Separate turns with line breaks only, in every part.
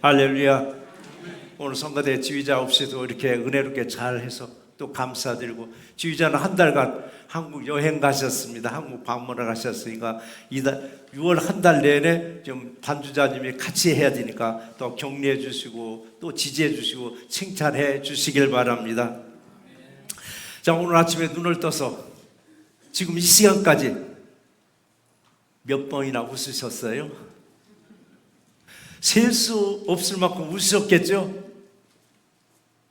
할렐루야. 오늘 성가대 지휘자 없이도 이렇게 은혜롭게 잘해서 또 감사드리고, 지휘자는 한 달간 한국 여행 가셨습니다. 한국 방문을 가셨으니까 6월 한 달 내내 좀 반주자님이 같이 해야 되니까 또 격려해 주시고 또 지지해 주시고 칭찬해 주시길 바랍니다. 자, 오늘 아침에 눈을 떠서 지금 이 시간까지 몇 번이나 웃으셨어요? 셀 수 없을 만큼 웃으셨겠죠?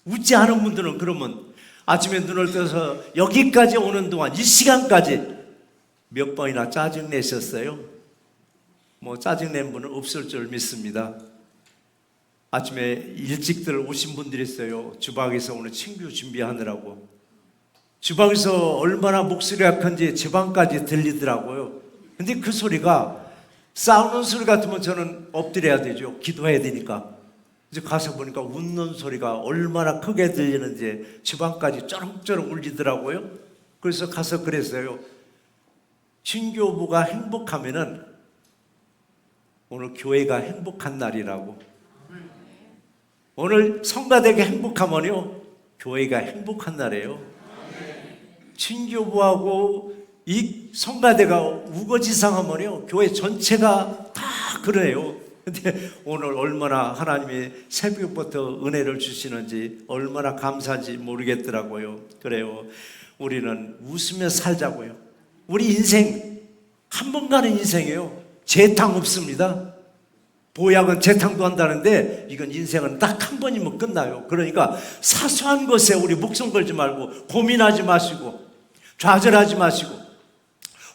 웃지 않은 분들은 그러면 아침에 눈을 떠서 여기까지 오는 동안 이 시간까지 몇 번이나 짜증내셨어요? 뭐 짜증낸 분은 없을 줄 믿습니다. 아침에 일찍들 오신 분들이 있어요. 주방에서 오늘 친구 준비하느라고. 주방에서 얼마나 목소리가 큰지 제 방까지 들리더라고요. 근데 그 소리가 싸우는 소리 같으면 저는 엎드려야 되죠. 기도해야 되니까. 이제 가서 보니까 웃는 소리가 얼마나 크게 들리는지 주방까지 쩌렁쩌렁 울리더라고요. 그래서 가서 그랬어요. 신교부가 행복하면은 오늘 교회가 행복한 날이라고. 오늘 성가대가 행복하면요 교회가 행복한 날이에요. 신교부하고 이 성가대가 우거지상하면요 교회 전체가 다 그래요. 근데 오늘 얼마나 하나님이 새벽부터 은혜를 주시는지 얼마나 감사한지 모르겠더라고요. 그래요. 우리는 웃으며 살자고요. 우리 인생 한 번 가는 인생이에요. 재탕 없습니다. 보약은 재탕도 한다는데 이건 인생은 딱 한 번이면 끝나요. 그러니까 사소한 것에 우리 목숨 걸지 말고 고민하지 마시고 좌절하지 마시고,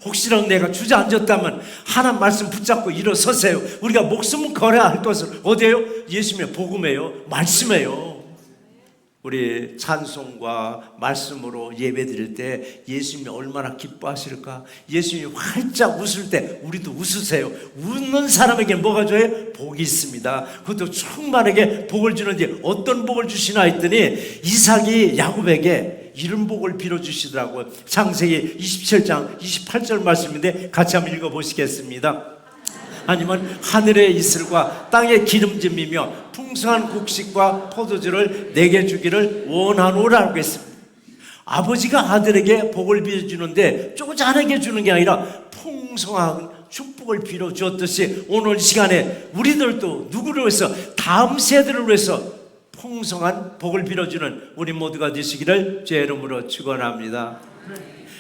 혹시라도 내가 주저앉았다면 하나님 말씀 붙잡고 일어서세요. 우리가 목숨을 걸어야 할 것은 어디예요? 예수님의 복음이에요. 말씀이에요. 우리 찬송과 말씀으로 예배드릴 때 예수님이 얼마나 기뻐하실까? 예수님이 활짝 웃을 때 우리도 웃으세요. 웃는 사람에게 뭐가 줘요? 복이 있습니다. 그것도 충만하게 복을 주는지 어떤 복을 주시나 했더니 이삭이 야곱에게 이런 복을 빌어주시더라고요. 창세기 27장 28절 말씀인데 같이 한번 읽어보시겠습니다. 하나님은 하늘의 이슬과 땅의 기름짐이며 풍성한 곡식과 포도주를 내게 주기를 원하노라고 했습니다. 아버지가 아들에게 복을 빌어주는데 쪼잔하게 주는 게 아니라 풍성한 축복을 빌어주었듯이 오늘 시간에 우리들도 누구를 위해서, 다음 세대를 위해서 풍성한 복을 빌어주는 우리 모두가 되시기를 주의 이름으로 축원합니다.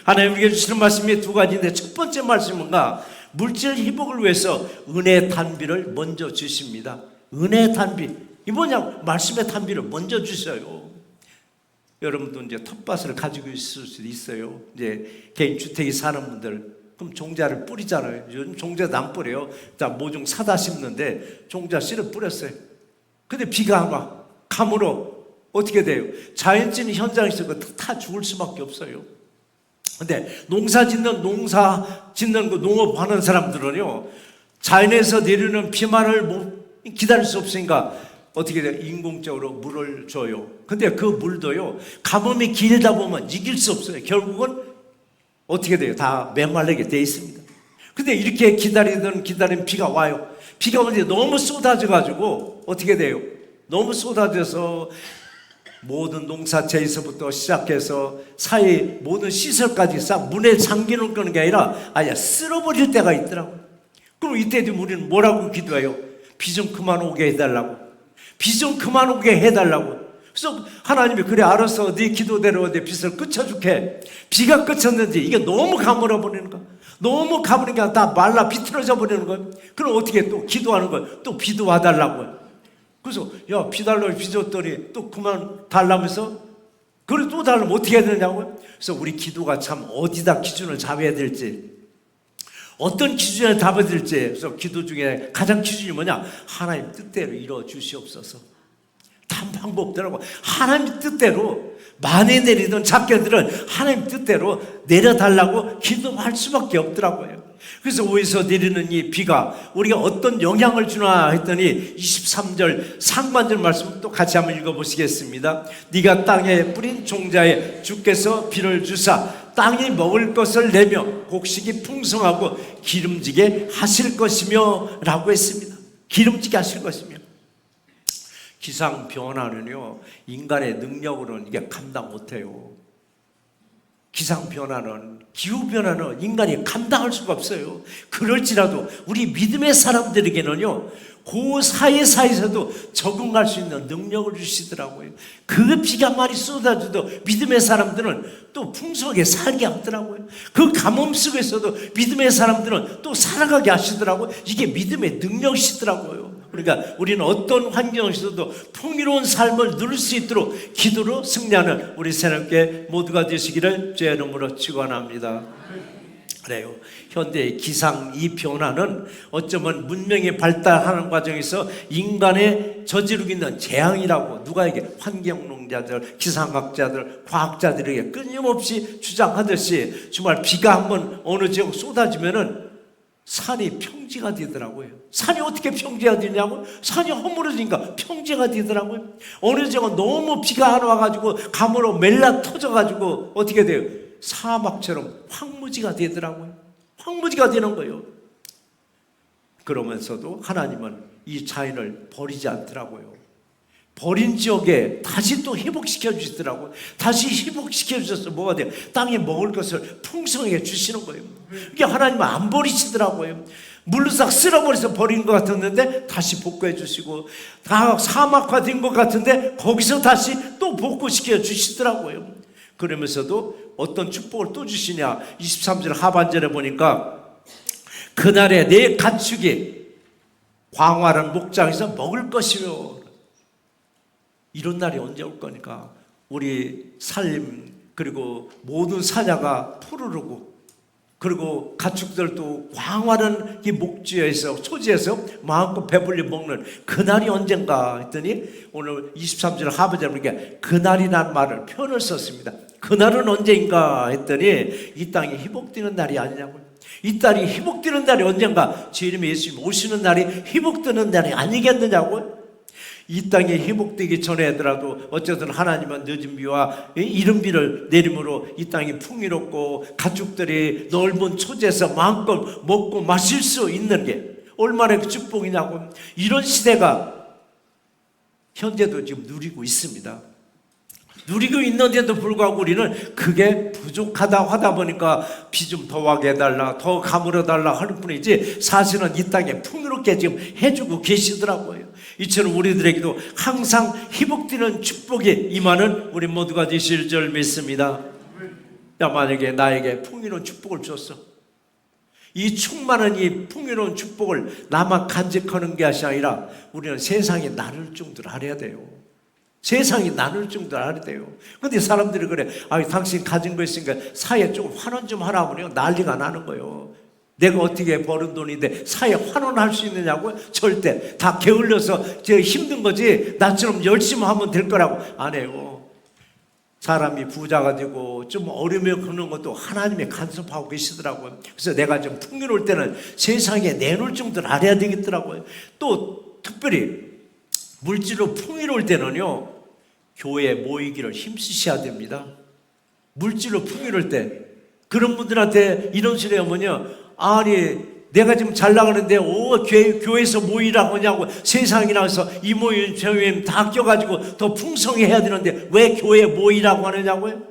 하나님 우리에게 주시는 말씀이 두 가지인데, 첫 번째 말씀은 뭔가 물질 회복을 위해서 은혜 단비를 먼저 주십니다. 은혜 단비, 이 뭐냐? 말씀의 단비를 먼저 주셔요. 여러분도 이제 텃밭을 가지고 있을 수도 있어요. 이제 개인 주택에 사는 분들, 그럼 종자를 뿌리잖아요. 요즘 종자도 안 뿌려요. 자, 모종 사다 심는데 종자 씨를 뿌렸어요. 근데 비가 안 와. 감으로 어떻게 돼요? 자연진 현장에서 다 죽을 수밖에 없어요. 근데 농사 짓는 그 농업하는 사람들은요, 자연에서 내리는 비만을 못 기다릴 수 없으니까 어떻게 돼요? 인공적으로 물을 줘요. 근데 그 물도요, 가뭄이 길다 보면 이길 수 없어요. 결국은 어떻게 돼요? 다 메말라게 돼 있습니다. 근데 이렇게 기다린 비가 와요. 비가 오는데 너무 쏟아져가지고 어떻게 돼요? 너무 쏟아져서 모든 농사채에서부터 시작해서 사이 모든 시설까지 싹 문에 잠기는 거는 게 아니라 아예 쓸어버릴 때가 있더라고요. 그럼 이때 되면 우리는 뭐라고 기도해요? 비 좀 그만 오게 해달라고. 비 좀 그만 오게 해달라고. 그래서 하나님이 그래 알아서 네 기도대로 내 빚을 그쳐줄게. 비가 그쳤는지 이게 너무 가물어 버리는 거야. 너무 가물으니까 다 말라 비틀어져 버리는 거예요. 그럼 어떻게 또 기도하는 거예요? 또 비도 와달라고요. 그래서 야, 비 달라고 비 줬더니 또 그만 달라면서, 그래 또 달라면 어떻게 해야 되냐고요? 그래서 우리 기도가 참 어디다 기준을 잡아야 될지, 어떤 기준에 답해야 될지. 그래서 기도 중에 가장 기준이 뭐냐? 하나님 뜻대로 이루어 주시옵소서. 단 방법대로 하나님 뜻대로 많이 내리던 작게들은 하나님 뜻대로 내려달라고 기도할 수밖에 없더라고요. 그래서 위에서 내리는 이 비가 우리가 어떤 영향을 주나 했더니 23절 상반절 말씀 또 같이 한번 읽어보시겠습니다. 네가 땅에 뿌린 종자에 주께서 비를 주사 땅이 먹을 것을 내며 곡식이 풍성하고 기름지게 하실 것이며 라고 했습니다. 기름지게 하실 것이며. 기상 변화는요, 인간의 능력으로는 이게 감당 못해요. 기상 변화는, 기후 변화는 인간이 감당할 수가 없어요. 그럴지라도 우리 믿음의 사람들에게는요, 그 사이사이에서도 적응할 수 있는 능력을 주시더라고요. 그 비가 많이 쏟아져도 믿음의 사람들은 또 풍성하게 살게 하더라고요. 그 가뭄 속에서도 믿음의 사람들은 또 살아가게 하시더라고요. 이게 믿음의 능력이시더라고요. 그러니까 우리는 어떤 환경에서도 풍요로운 삶을 누릴 수 있도록 기도로 승리하는 우리 새롭게 모두가 되시기를 주의 이름으로 축원합니다. 그래요. 현대의 기상 이 변화는 어쩌면 문명이 발달하는 과정에서 인간의 저지르고 있는 재앙이라고 누가 이게 환경론자들, 기상학자들, 과학자들에게 끊임없이 주장하듯이 정말 비가 한번 어느 지역 쏟아지면은 산이 평지가 되더라고요. 산이 어떻게 평지가 되냐고? 산이 허물어지니까 평지가 되더라고요. 어느 지역은 너무 비가 안 와가지고 가물어 멜라 터져가지고 어떻게 돼요? 사막처럼 황무지가 되더라고요. 황무지가 되는 거예요. 그러면서도 하나님은 이 자연을 버리지 않더라고요. 버린 지역에 다시 또 회복시켜 주시더라고요. 다시 회복시켜 주셔서 뭐가 돼요? 땅에 먹을 것을 풍성하게 주시는 거예요. 이게 하나님은 안 버리시더라고요. 물로 싹 쓸어버려서 버린 것 같았는데 다시 복구해 주시고, 다 사막화된 것 같은데 거기서 다시 또 복구시켜 주시더라고요. 그러면서도 어떤 축복을 또 주시냐? 23절 하반절에 보니까 그날에 내 가축이 광활한 목장에서 먹을 것이요. 이런 날이 언제 올 거니까 우리 살림 그리고 모든 사자가 푸르르고 그리고 가축들도 광활한 이 목지에서 소지에서 마음껏 배불리 먹는 그날이 언젠가 했더니 오늘 23절 하반절에 보니까 그날이라는 말을 표현을 썼습니다. 그날은 언제인가 했더니 이 땅이 회복되는 날이 아니냐고요. 이 땅이 회복되는 날이 언젠가, 제 이름의 예수님 오시는 날이 회복되는 날이 아니겠느냐고요. 이 땅이 회복되기 전에 하더라도 어쨌든 하나님은 늦은 비와 이른 비를 내림으로 이 땅이 풍요롭고 가축들이 넓은 초지에서 마음껏 먹고 마실 수 있는 게 얼마나 그 축복이냐고. 이런 시대가 현재도 지금 누리고 있습니다. 누리고 있는데도 불구하고 우리는 그게 부족하다고 하다 보니까 비 좀 더하게 해달라, 더 가물어 달라 할 뿐이지 사실은 이 땅에 풍요롭게 지금 해주고 계시더라고요. 이처럼 우리들에게도 항상 회복되는 축복이 임하는 우리 모두가 되실 줄 믿습니다. 야, 만약에 나에게 풍요로운 축복을 줬어. 이 충만한 이 풍요로운 축복을 나만 간직하는 것이 아니라 우리는 세상에 나눌 정도로 알아야 돼요. 세상이 나눌 정도로 알아야 돼요. 근데 사람들이 그래. 당신 가진 거 있으니까 사회에 조금 환원 좀 하라고요. 난리가 나는 거예요. 내가 어떻게 버는 돈인데 사회에 환원할 수 있느냐고요? 절대. 다 게을러서 힘든 거지 나처럼 열심히 하면 될 거라고 안 해요. 사람이 부자가 되고 좀 어려움에 그런 것도 하나님이 간섭하고 계시더라고요. 그래서 내가 좀 풍요로울 때는 세상에 내놓을 정도를 알아야 되겠더라고요. 또 특별히 물질로 풍요로울 때는요, 교회에 모이기를 힘쓰셔야 됩니다. 물질로 풍요로울 때 그런 분들한테 이런 소리 하면요, 아니 내가 지금 잘 나가는데 교회에서 모이라고 하냐고, 세상에 나와서 이 모임 저 모임 다 껴가지고 더 풍성해야 되는데 왜 교회에 모이라고 하느냐고요.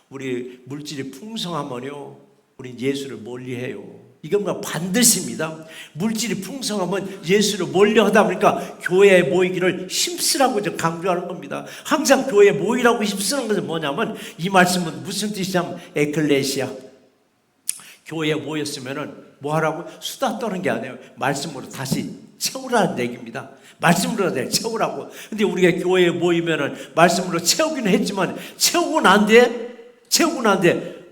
우리 물질이 풍성하면요 우리 예수를 멀리해요. 이건 반드시입니다. 물질이 풍성하면 예수를 멀리하다 보니까 교회에 모이기를 힘쓰라고 좀 강조하는 겁니다. 항상 교회에 모이라고 힘쓰는 것은 뭐냐면 이 말씀은 무슨 뜻이냐면 에클레시아, 교회에 모였으면은 뭐 하라고? 수다 떠는 게 아니에요. 말씀으로 다시 채우라는 얘기입니다. 말씀으로 채우라고. 근데 우리가 교회에 모이면은 말씀으로 채우기는 했지만 채우고 난 뒤에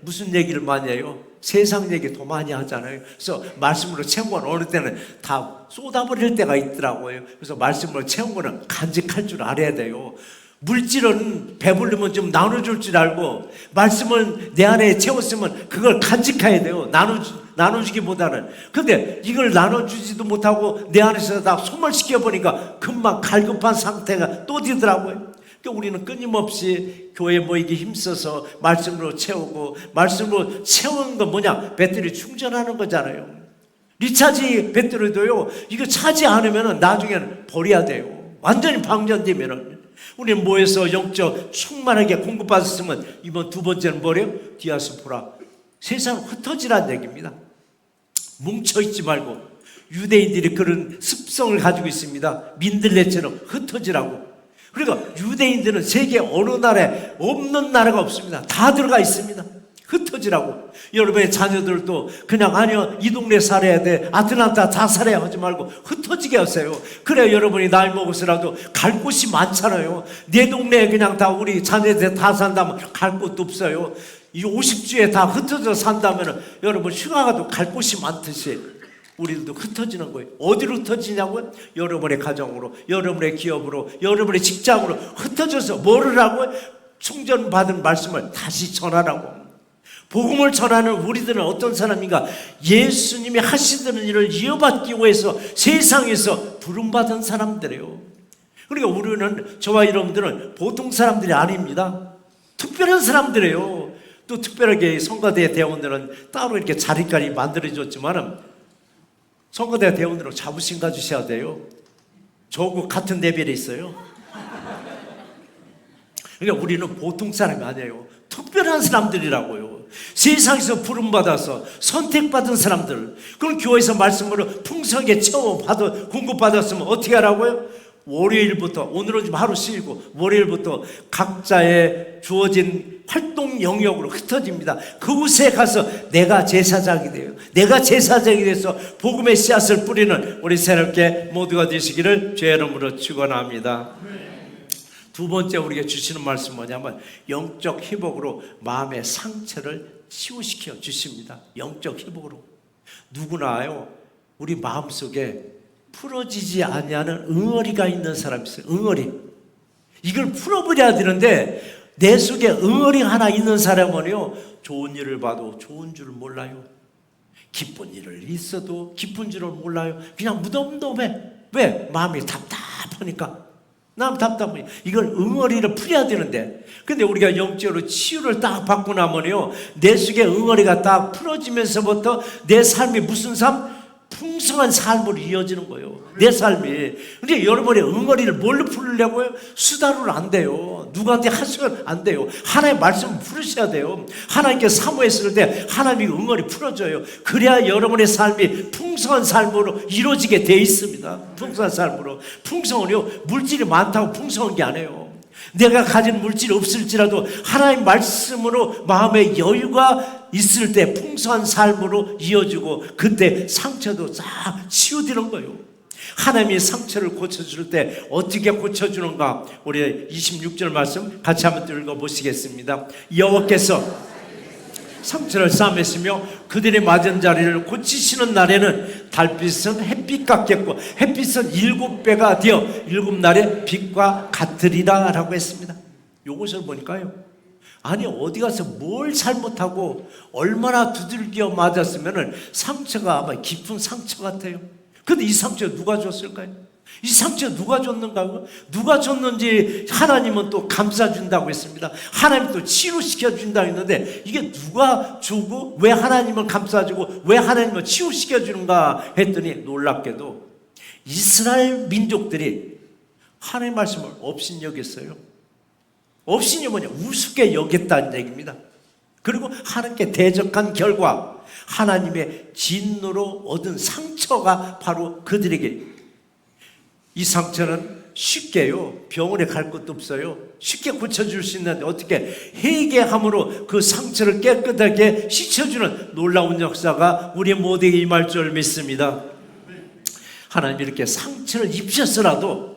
무슨 얘기를 많이 해요? 세상 얘기 더 많이 하잖아요. 그래서 말씀으로 채운 건 어느 때는 다 쏟아버릴 때가 있더라고요. 그래서 말씀으로 채운 거는 간직할 줄 알아야 돼요. 물질은 배부르면 좀 나눠줄 줄 알고, 말씀을 내 안에 채웠으면 그걸 간직해야 돼요. 나눠주기보다는. 근데 이걸 나눠주지도 못하고 내 안에서 다 소멸시켜버리니까 금방 갈급한 상태가 또 되더라고요. 그러니까 우리는 끊임없이 교회 모이기 힘써서 말씀으로 채우고, 말씀으로 채우는 건 뭐냐? 배터리 충전하는 거잖아요. 리차지 배터리도요, 이거 차지 않으면 나중에는 버려야 돼요. 완전히 방전되면은 우리는 모여서 영적 충만하게 공급받았으면 이번 두 번째는 뭐래요? 디아스포라. 세상 흩어지라는 얘기입니다. 뭉쳐있지 말고, 유대인들이 그런 습성을 가지고 있습니다. 민들레처럼 흩어지라고. 그러니까 유대인들은 세계 어느 나라에 없는 나라가 없습니다. 다 들어가 있습니다. 흩어지라고. 여러분의 자녀들도 그냥 아니요 이 동네 살아야 돼, 아틀란타 다 살아야 하지 말고 흩어지게 하세요. 그래야 여러분이 나이 먹어서라도 갈 곳이 많잖아요. 내 동네에 그냥 다 우리 자녀들 다 산다면 갈 곳도 없어요. 이 50주에 다 흩어져 산다면 여러분 휴가 가도 갈 곳이 많듯이 우리들도 흩어지는 거예요. 어디로 흩어지냐고요? 여러분의 가정으로, 여러분의 기업으로, 여러분의 직장으로 흩어져서 뭐를 하고? 충전받은 말씀을 다시 전하라고. 복음을 전하는 우리들은 어떤 사람인가? 예수님이 하시던 일을 이어받기 위해서 세상에서 부름받은 사람들이에요. 그러니까 우리는, 저와 여러분들은 보통 사람들이 아닙니다. 특별한 사람들이에요. 또 특별하게 성가대 대원들은 따로 이렇게 자리까지 만들어줬지만은 성가대 대원들은 자부심 가지셔야 돼요. 저하고 같은 레벨에 있어요. 그러니까 우리는 보통 사람이 아니에요. 특별한 사람들이라고요. 세상에서 부름받아서 선택받은 사람들. 그럼 교회에서 말씀으로 풍성하게 공급받았으면 어떻게 하라고요? 월요일부터, 오늘은 좀 하루 쉬고 월요일부터 각자의 주어진 활동 영역으로 흩어집니다. 그곳에 가서 내가 제사장이 돼요. 내가 제사장이 돼서 복음의 씨앗을 뿌리는 우리 새롭게 모두가 되시기를 주의 이름으로 축원합니다. 두 번째 우리에게 주시는 말씀 뭐냐면 영적 회복으로 마음의 상처를 치유시켜 주십니다. 영적 회복으로. 누구나요 우리 마음속에 풀어지지 아니하는 응어리가 있는 사람이 있어요. 응어리. 이걸 풀어버려야 되는데 내 속에 응어리 하나 있는 사람은요 좋은 일을 봐도 좋은 줄을 몰라요. 기쁜 일을 있어도 기쁜 줄을 몰라요. 그냥 무덤덤해. 왜? 마음이 답답하니까. 남 답답해. 이걸 응어리를 풀어야 되는데, 근데 우리가 영적으로 치유를 딱 받고 나면요 내 속에 응어리가 딱 풀어지면서부터 내 삶이 무슨 삶? 풍성한 삶으로 이어지는 거예요. 내 삶이. 근데 여러분의 응어리를 뭘로 풀려고요? 수다로는 안 돼요. 누구한테 하시면 안 돼요. 하나님의 말씀을 풀으셔야 돼요. 하나님께 사모했을 때 하나님이 응어리 풀어줘요. 그래야 여러분의 삶이 풍성한 삶으로 이루어지게 돼 있습니다. 풍성한 삶으로. 풍성은요 물질이 많다고 풍성한 게 아니에요. 내가 가진 물질이 없을지라도 하나님 말씀으로 마음의 여유가 있을 때 풍성한 삶으로 이어지고 그때 상처도 싹 치유되는 거예요. 하나님이 상처를 고쳐줄 때 어떻게 고쳐주는가? 우리 26절 말씀 같이 한번 읽어보시겠습니다. 여호와께서 상처를 싸매시며 그들의 맞은 자리를 고치시는 날에는 달빛은 햇빛 같겠고 햇빛은 7배가 되어 7날의 빛과 같으리라 라고 했습니다. 요것을 보니까요 아니 어디 가서 뭘 잘못하고 얼마나 두들겨 맞았으면 상처가 아마 깊은 상처 같아요. 근데 이 상처 누가 줬을까요? 이 상처 누가 줬는가요? 누가 줬는지 하나님은 또 감싸준다고 했습니다. 하나님 또 치유시켜준다고 했는데 이게 누가 주고 왜 하나님은 감싸주고 왜 하나님은 치유시켜주는가 했더니 놀랍게도 이스라엘 민족들이 하나님의 말씀을 업신여겼어요. 업신이 뭐냐? 우습게 여겼다는 얘기입니다. 그리고 하나님께 대적한 결과 하나님의 진노로 얻은 상처가 바로 그들에게, 이 상처는 쉽게요 병원에 갈 것도 없어요. 쉽게 고쳐줄 수 있는데 어떻게 회개함으로 그 상처를 깨끗하게 씻어주는 놀라운 역사가 우리 모두에게 임할 줄 믿습니다. 하나님이 이렇게 상처를 입혔으라도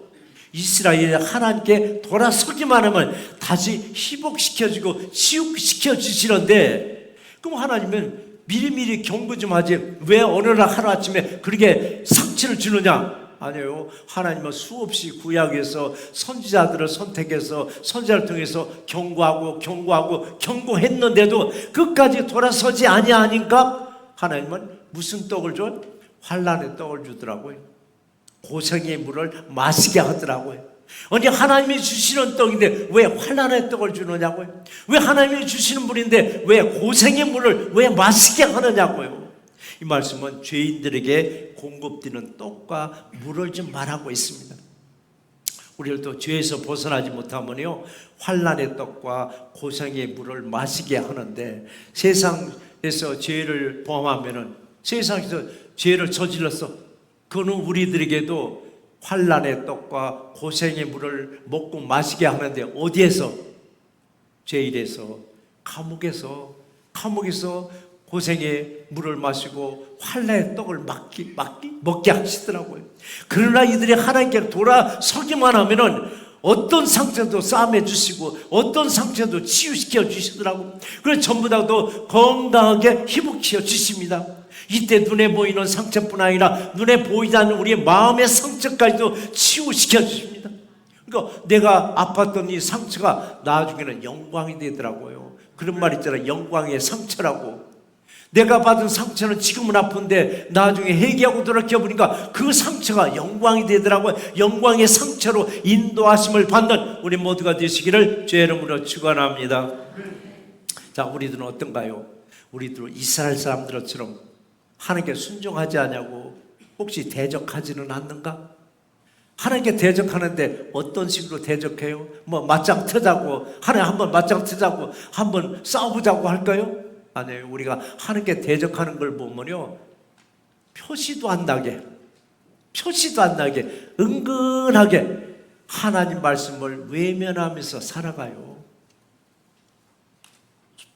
이스라엘이 하나님께 돌아서기만 하면 다시 회복시켜주고 치유시켜주시는데, 그럼 하나님은 미리미리 경고 좀 하지 왜 어느 날 하루아침에 그렇게 상처를 주느냐? 아니에요. 하나님은 수없이 구약에서 선지자들을 선택해서 선지자를 통해서 경고했는데도 끝까지 돌아서지 아니하니까 하나님은 무슨 떡을 줘? 환난의 떡을 주더라고요. 고생의 물을 마시게 하더라고요. 아니 하나님이 주시는 떡인데 왜 환난의 떡을 주느냐고요? 왜 하나님이 주시는 물인데 왜 고생의 물을 왜 마시게 하느냐고요? 이 말씀은 죄인들에게 공급되는 떡과 물을 좀 말하고 있습니다. 우리들도 죄에서 벗어나지 못하면요 환난의 떡과 고생의 물을 마시게 하는데, 세상에서 죄를 범하면은, 세상에서 죄를 저질렀어, 그거는 우리들에게도 환난의 떡과 고생의 물을 먹고 마시게 하는데, 어디에서? 죄일에서, 감옥에서 고생의 물을 마시고 환난의 떡을 먹게 하시더라고요. 그러나 이들이 하나님께 돌아서기만 하면은 어떤 상처도 싸매 주시고 어떤 상처도 치유시켜 주시더라고요. 그래서 전부 다도 건강하게 회복시켜 주십니다. 이때 눈에 보이는 상처뿐 아니라 눈에 보이지 않는 우리의 마음의 상처까지도 치유시켜 주십니다. 그러니까 내가 아팠던 이 상처가 나중에는 영광이 되더라고요. 그런 말 있잖아요. 영광의 상처라고. 내가 받은 상처는 지금은 아픈데 나중에 회개하고 돌아켜보니까 그 상처가 영광이 되더라고요. 영광의 상처로 인도하심을 받는 우리 모두가 되시기를 주의 이름으로 축원합니다. 자, 우리들은 어떤가요? 우리들은 이스라엘 사람들처럼 하나님께 순종하지 않냐고 혹시 대적하지는 않는가? 하나님께 대적하는데 어떤 식으로 대적해요? 뭐 맞짱 트자고, 하나님 한번 맞짱 트자고, 한번 싸워보자고 할까요? 아니에요. 우리가 하나님께 대적하는 걸 보면요, 표시도 안 나게 은근하게 하나님 말씀을 외면하면서 살아가요.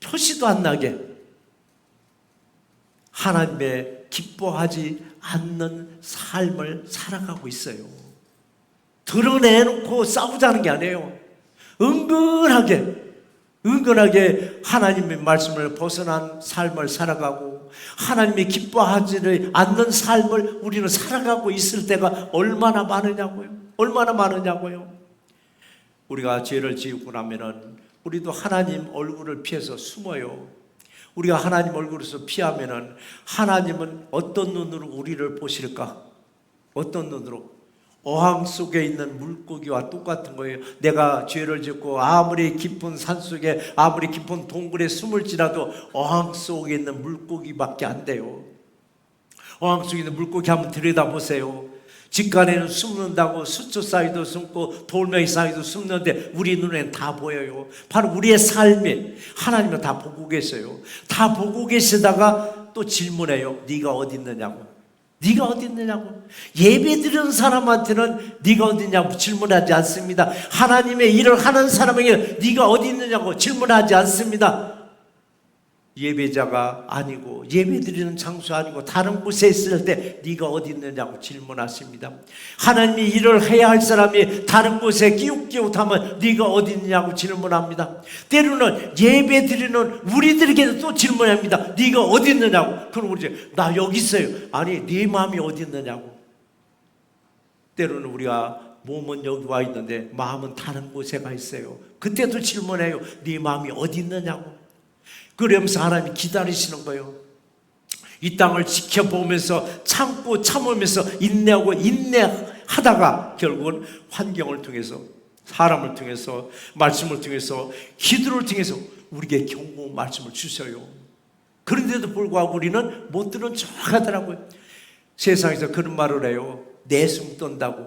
표시도 안 나게 하나님의 기뻐하지 않는 삶을 살아가고 있어요. 드러내놓고 싸우자는 게 아니에요. 은근하게 하나님의 말씀을 벗어난 삶을 살아가고 하나님이 기뻐하지 않는 삶을 우리는 살아가고 있을 때가 얼마나 많으냐고요. 우리가 죄를 지었고 나면은 우리도 하나님 얼굴을 피해서 숨어요. 우리가 하나님 얼굴에서 피하면은 하나님은 어떤 눈으로 우리를 보실까? 어떤 눈으로? 어항 속에 있는 물고기와 똑같은 거예요. 내가 죄를 짓고 아무리 깊은 산속에, 아무리 깊은 동굴에 숨을지라도 어항 속에 있는 물고기밖에 안 돼요. 어항 속에 있는 물고기 한번 들여다보세요. 직간에는 숨는다고 수초 사이도 숨고 돌멩이 사이도 숨는데 우리 눈에는 다 보여요. 바로 우리의 삶이 하나님은 다 보고 계세요. 다 보고 계시다가 또 질문해요. 네가 어디 있느냐고. 예배 드리는 사람한테는 네가 어디 있냐고 질문하지 않습니다. 하나님의 일을 하는 사람에게 네가 어디 있느냐고 질문하지 않습니다. 예배자가 아니고 예배 드리는 장소 아니고 다른 곳에 있을 때 네가 어디 있느냐고 질문하십니다. 하나님이 일을 해야 할 사람이 다른 곳에 끼웃끼웃하면 네가 어디 있느냐고 질문합니다. 때로는 예배 드리는 우리들에게도 또 질문합니다. 네가 어디 있느냐고. 그럼 우리 이제 나 여기 있어요. 아니 네 마음이 어디 있느냐고. 때로는 우리가 몸은 여기 와 있는데 마음은 다른 곳에 가 있어요. 그때도 질문해요. 네 마음이 어디 있느냐고. 그러면서 하나님이 기다리시는 거예요. 이 땅을 지켜보면서 참고 참으면서 인내하다가 결국은 환경을 통해서, 사람을 통해서, 말씀을 통해서, 기도를 통해서 우리에게 경고 말씀을 주셔요. 그런데도 불구하고 우리는 못 들은 척 하더라고요. 세상에서 그런 말을 해요. 내숭 떤다고.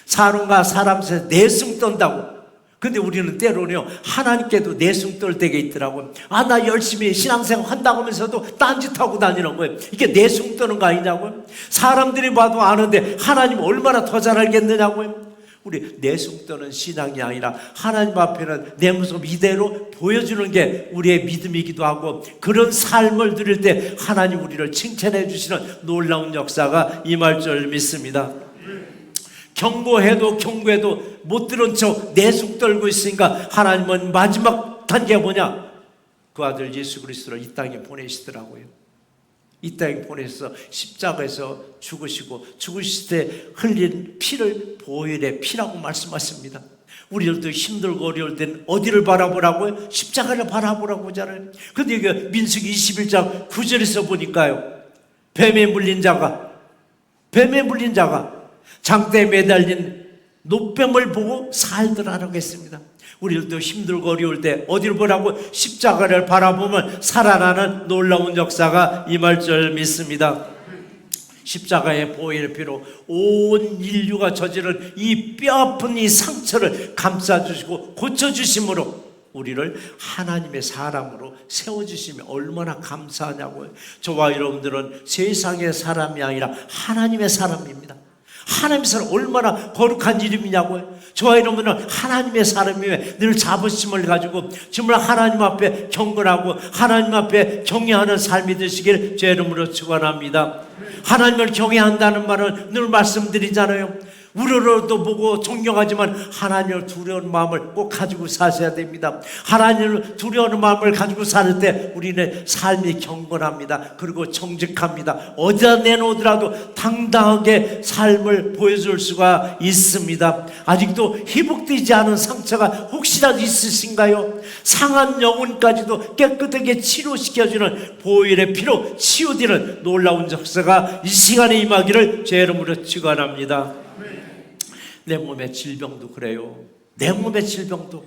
사람과 사람 사이에 내숭 떤다고. 근데 우리는 때로는요, 하나님께도 내숭 떨 때가 있더라고요. 아, 나 열심히 신앙생활 한다고 하면서도 딴짓하고 다니는 거예요. 이게 내숭 떠는 거 아니냐고요? 사람들이 봐도 아는데 하나님 얼마나 더 잘 알겠느냐고요? 우리 내숭 떠는 신앙이 아니라 하나님 앞에는 내 모습 이대로 보여주는 게 우리의 믿음이기도 하고, 그런 삶을 드릴 때 하나님 우리를 칭찬해 주시는 놀라운 역사가 임할 줄 믿습니다. 경고해도 못 들은 척 내숭 떨고 있으니까 하나님은 마지막 단계가 뭐냐? 그 아들 예수 그리스도를 이 땅에 보내시더라고요. 이 땅에 보내서 십자가에서 죽으시고 죽으실 때 흘린 피를 보혈의 피라고 말씀하십니다. 우리들도 힘들고 어려울 때는 어디를 바라보라고요? 십자가를 바라보라고 하잖아요. 근데 이게 민수기 21장 9절에서 보니까요, 뱀에 물린 자가 장대에 매달린 노뱀을 보고 살더라라고 했습니다. 우리들도 힘들고 어려울 때 어디를 보라고? 십자가를 바라보면 살아나는 놀라운 역사가 임할 줄 믿습니다. 십자가의 보혈의 피로 온 인류가 저지른 이 뼈아픈 이 상처를 감싸주시고 고쳐주심으로 우리를 하나님의 사람으로 세워주시면 얼마나 감사하냐고요. 저와 여러분들은 세상의 사람이 아니라 하나님의 사람입니다. 하나님의 사람 얼마나 거룩한 이름이냐고요. 저와 여러분은 하나님의 사람이며 늘 자부심을 가지고 정말 하나님 앞에 경건하고 하나님 앞에 경외하는 삶이 되시길 제 이름으로 축원합니다. 하나님을 경외한다는 말은 늘 말씀드리잖아요. 우러러도 보고 존경하지만 하나님을 두려워하는 마음을 꼭 가지고 사셔야 됩니다. 하나님을 두려워하는 마음을 가지고 살 때 우리는 삶이 경건합니다. 그리고 정직합니다. 어디다 내놓더라도 당당하게 삶을 보여줄 수가 있습니다. 아직도 회복되지 않은 상처가 혹시라도 있으신가요? 상한 영혼까지도 깨끗하게 치료시켜주는 보혈의 피로 치유되는 놀라운 역사가 이 시간에 임하기를 제 이름으로 축원합니다. 내 몸의 질병도 그래요. 내 몸의 질병도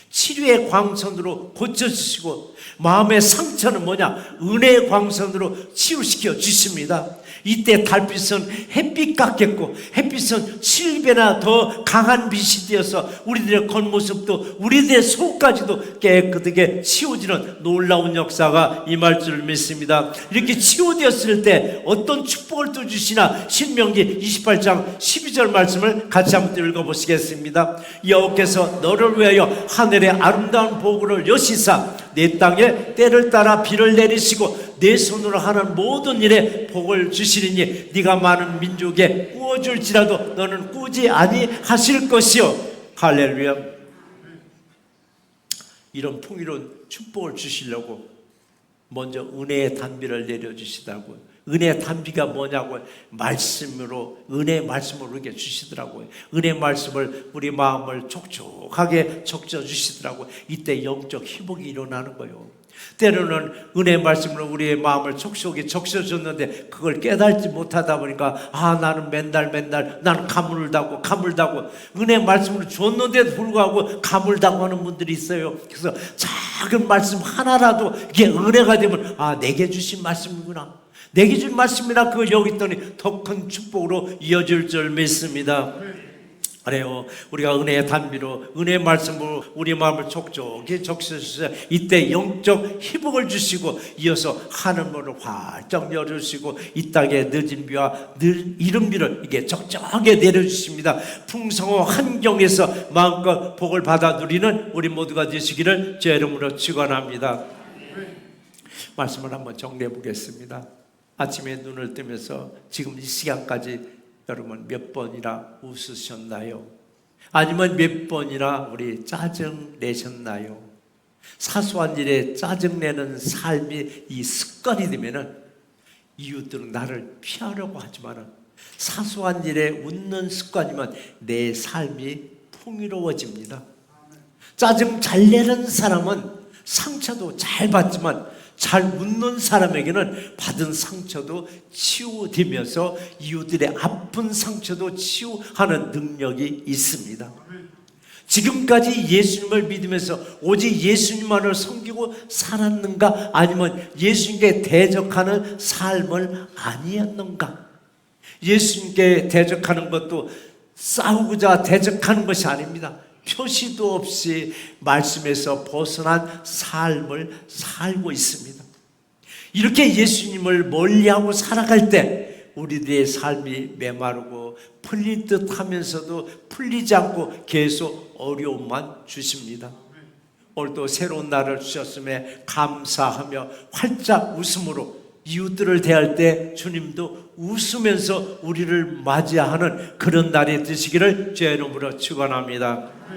치료의 광선으로 고쳐주시고, 마음의 상처는 뭐냐? 은혜의 광선으로 치유시켜 주십니다. 이때 달빛은 햇빛 같겠고 햇빛은 7배나 더 강한 빛이 되어서 우리들의 겉모습도 우리들의 속까지도 깨끗하게 치워지는 놀라운 역사가 임할 줄 믿습니다. 이렇게 치유되었을 때 어떤 축복을 또 주시나 신명기 28장 12절 말씀을 같이 한번 읽어보시겠습니다. 여호와께서 너를 위하여 하늘의 아름다운 보고를 여시사 내 땅에 때를 따라 비를 내리시고 내 손으로 하는 모든 일에 복을 주시리니 네가 많은 민족에 꾸어줄지라도 너는 꾸지 아니하실 것이요. 할렐루야. 이런 풍요로운 축복을 주시려고 먼저 은혜의 단비를 내려주시더라고요. 은혜의 단비가 뭐냐고요? 말씀으로, 은혜의 말씀으로 이렇게 주시더라고요. 은혜의 말씀을 우리 마음을 촉촉하게 적셔주시더라고요. 이때 영적 회복이 일어나는 거예요. 때로는 은혜의 말씀으로 우리의 마음을 촉촉하게 적셔줬는데 그걸 깨달지 못하다 보니까 나는 맨날 나는 가물다고 은혜의 말씀으로 줬는데도 불구하고 가물다고 하는 분들이 있어요. 그래서 작은 말씀 하나라도 이게 은혜가 되면 내게 주신 말씀이구나, 내게 준 말씀이라 그걸 여겼더니 더 큰 축복으로 이어질 줄 믿습니다. 그래요. 우리가 은혜의 단비로, 은혜의 말씀으로 우리 마음을 촉촉히 적셔주세요. 이때 영적 회복을 주시고 이어서 하늘문을 활짝 열어주시고 이 땅에 늦은 비와 이른 비를 이게 적적하게 내려주십니다. 풍성한 환경에서 마음껏 복을 받아 누리는 우리 모두가 되시기를 제 이름으로 축원합니다. 말씀을 한번 정리해 보겠습니다. 아침에 눈을 뜨면서 지금 이 시간까지 여러분 몇 번이나 웃으셨나요? 아니면 몇 번이나 우리 짜증 내셨나요? 사소한 일에 짜증 내는 삶이 이 습관이 되면은 이웃들은 나를 피하려고 하지만은 사소한 일에 웃는 습관이면 내 삶이 풍요로워집니다. 짜증 잘 내는 사람은 상처도 잘 받지만 잘 웃는 사람에게는 받은 상처도 치유되면서 이웃들의 아픈 상처도 치유하는 능력이 있습니다. 지금까지 예수님을 믿으면서 오직 예수님만을 섬기고 살았는가, 아니면 예수님께 대적하는 삶을 아니었는가? 예수님께 대적하는 것도 싸우고자 대적하는 것이 아닙니다. 표시도 없이 말씀에서 벗어난 삶을 살고 있습니다. 이렇게 예수님을 멀리하고 살아갈 때 우리들의 삶이 메마르고 풀릴 듯 하면서도 풀리지 않고 계속 어려움만 주십니다. 오늘도 새로운 날을 주셨음에 감사하며 활짝 웃음으로 이웃들을 대할 때 주님도 웃으면서 우리를 맞이하는 그런 날이 되시기를 주의 이름으로 축원합니다.